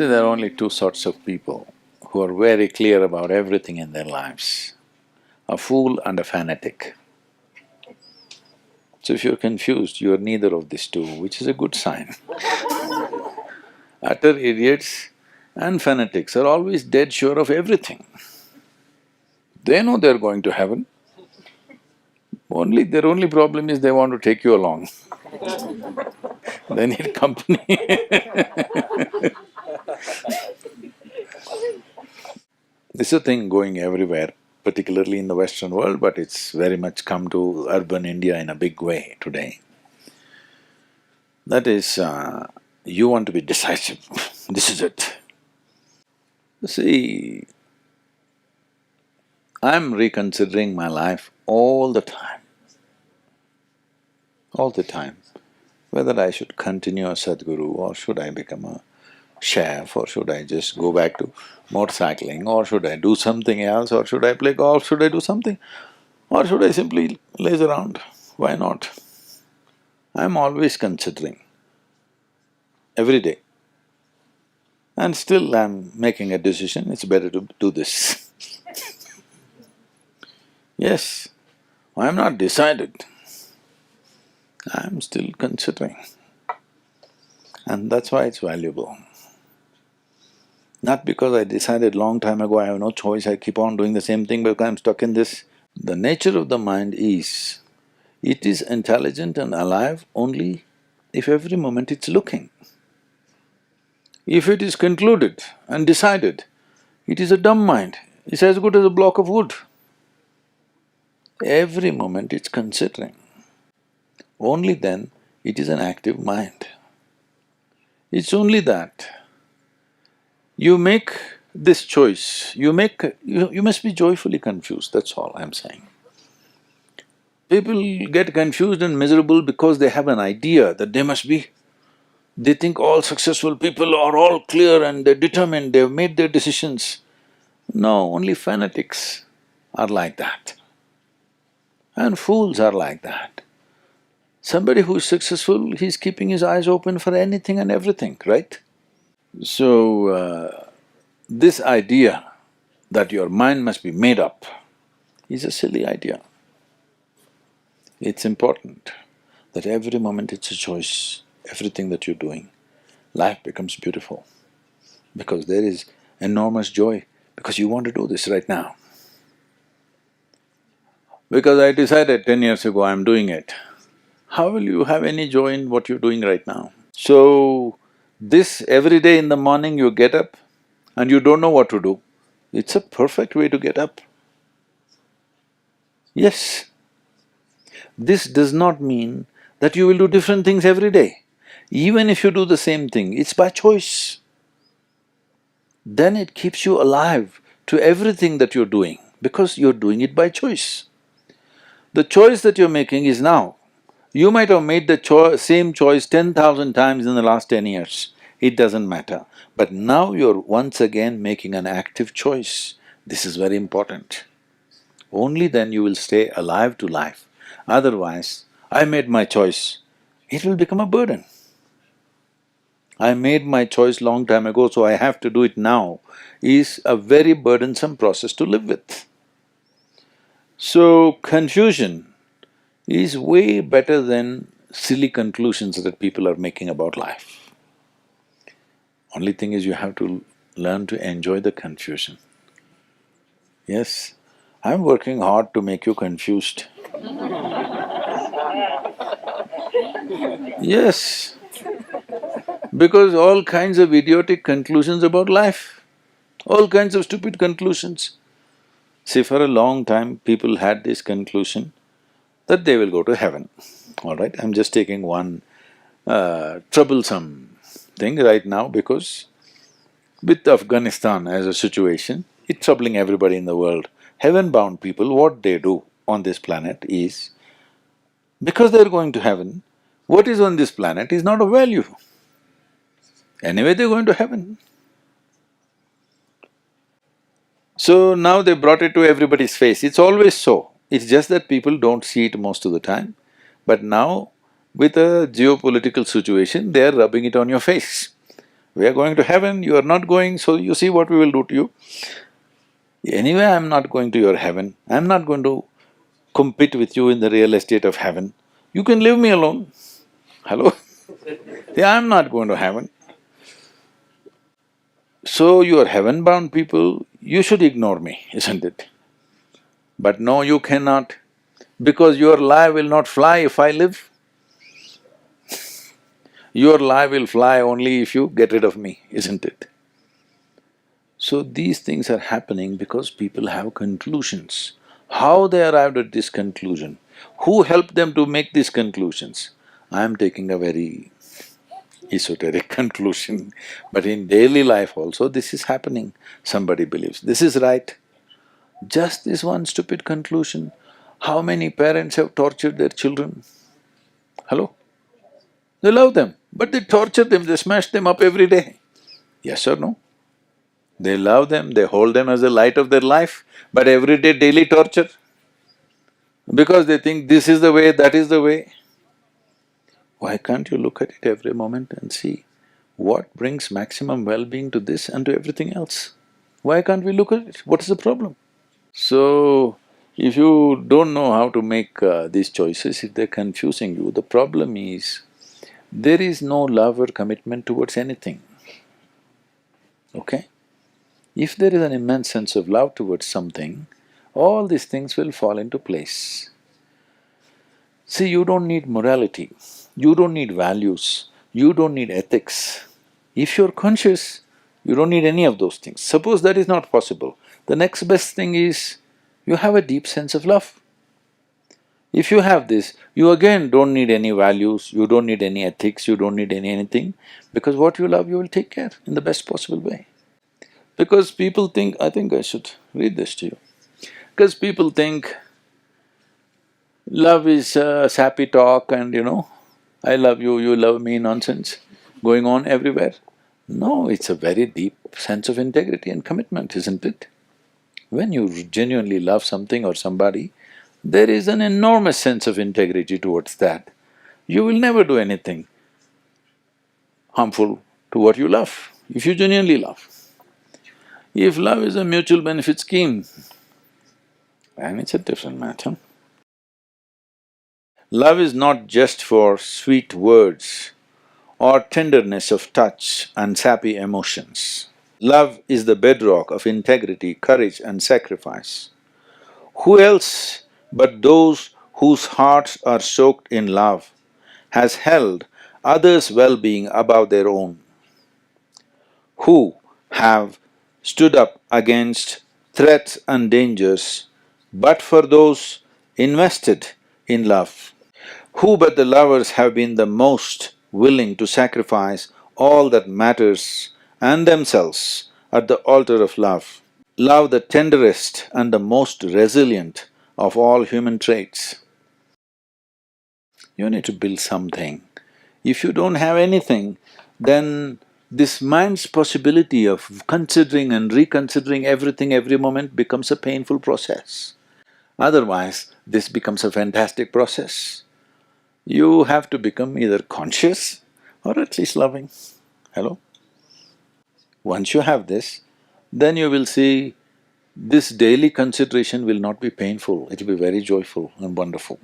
See, there are only two sorts of people who are very clear about everything in their lives, a fool and a fanatic. So if you're confused, you're neither of these two, which is a good sign. Utter idiots and fanatics are always dead sure of everything. They know they're going to heaven, their only problem is they want to take you along. They need company. This is a thing going everywhere, particularly in the Western world, but it's very much come to urban India in a big way today. That is, you want to be decisive, this is it. See, I'm reconsidering my life all the time, whether I should continue as Sadhguru or should I become a chef or should I just go back to motorcycling or should I do something else or should I play golf, should I do something or should I simply laze around, why not? I'm always considering, every day. And still I'm making a decision, it's better to do this. Yes, I'm not decided, I'm still considering. And that's why it's valuable. Not because I decided long time ago I have no choice, I keep on doing the same thing because I'm stuck in this. The nature of the mind is, it is intelligent and alive only if every moment it's looking. If it is concluded and decided, it is a dumb mind, it's as good as a block of wood. Every moment it's considering. Only then it is an active mind. It's only that you make this choice, you must be joyfully confused, that's all I'm saying. People get confused and miserable because they have an idea that they must be. They think all successful people are all clear and they're determined, they've made their decisions. No, only fanatics are like that. And fools are like that. Somebody who is successful, he's keeping his eyes open for anything and everything, right? So, this idea that your mind must be made up is a silly idea. It's important that every moment it's a choice, everything that you're doing, life becomes beautiful because there is enormous joy because you want to do this right now. Because I decided 10 years ago I'm doing it, how will you have any joy in what you're doing right now? So, this every day in the morning you get up and you don't know what to do, it's a perfect way to get up. Yes. This does not mean that you will do different things every day. Even if you do the same thing, it's by choice. Then it keeps you alive to everything that you're doing because you're doing it by choice. The choice that you're making is now. You might have made the same choice 10,000 times in the last 10 years, it doesn't matter. But now you're once again making an active choice. This is very important. Only then you will stay alive to life. Otherwise, I made my choice, it will become a burden. I made my choice long time ago, so I have to do it now, is a very burdensome process to live with. So, confusion is way better than silly conclusions that people are making about life. Only thing is you have to learn to enjoy the confusion. Yes, I'm working hard to make you confused. Yes, because all kinds of idiotic conclusions about life, all kinds of stupid conclusions. See, for a long time people had this conclusion that they will go to heaven, all right? I'm just taking one troublesome thing right now because with Afghanistan as a situation, it's troubling everybody in the world. Heaven-bound people, what they do on this planet is, because they're going to heaven, what is on this planet is not of value. Anyway, they're going to heaven. So now they brought it to everybody's face, it's always so. It's just that people don't see it most of the time. But now, with a geopolitical situation, they're rubbing it on your face. We are going to heaven, you are not going, so you see what we will do to you. Anyway, I'm not going to your heaven, I'm not going to compete with you in the real estate of heaven. You can leave me alone. Hello? Yeah, I'm not going to heaven. So you are heaven-bound people, you should ignore me, isn't it? But no, you cannot, because your lie will not fly if I live. Your lie will fly only if you get rid of me, isn't it? So these things are happening because people have conclusions. How they arrived at this conclusion? Who helped them to make these conclusions? I am taking a very esoteric conclusion, but in daily life also this is happening. Somebody believes this is right. Just this one stupid conclusion. How many parents have tortured their children? Hello? They love them, but they torture them, they smash them up every day. Yes or no? They love them, they hold them as the light of their life, but every day daily torture. Because they think this is the way, that is the way. Why can't you look at it every moment and see what brings maximum well-being to this and to everything else? Why can't we look at it? What is the problem? So, if you don't know how to make these choices, if they're confusing you, the problem is there is no love or commitment towards anything, okay? If there is an immense sense of love towards something, all these things will fall into place. See, you don't need morality, you don't need values, you don't need ethics. If you're conscious, you don't need any of those things. Suppose that is not possible, the next best thing is you have a deep sense of love. If you have this, you again don't need any values, you don't need any ethics, you don't need anything, because what you love you will take care in the best possible way. Because people think… I think I should read this to you. Because people think love is sappy talk and I love you, you love me nonsense going on everywhere. No, it's a very deep sense of integrity and commitment, isn't it? When you genuinely love something or somebody, there is an enormous sense of integrity towards that. You will never do anything harmful to what you love, if you genuinely love. If love is a mutual benefit scheme, then it's a different matter. Love is not just for sweet words or tenderness of touch and sappy emotions. Love is the bedrock of integrity, courage and sacrifice. Who else but those whose hearts are soaked in love has held others' well-being above their own? Who have stood up against threats and dangers but for those invested in love? Who but the lovers have been the most willing to sacrifice all that matters and themselves at the altar of love? Love, the tenderest and the most resilient of all human traits. You need to build something. If you don't have anything, then this mind's possibility of considering and reconsidering everything every moment becomes a painful process. Otherwise, this becomes a fantastic process. You have to become either conscious or at least loving. Hello? Once you have this, then you will see this daily consideration will not be painful, it will be very joyful and wonderful.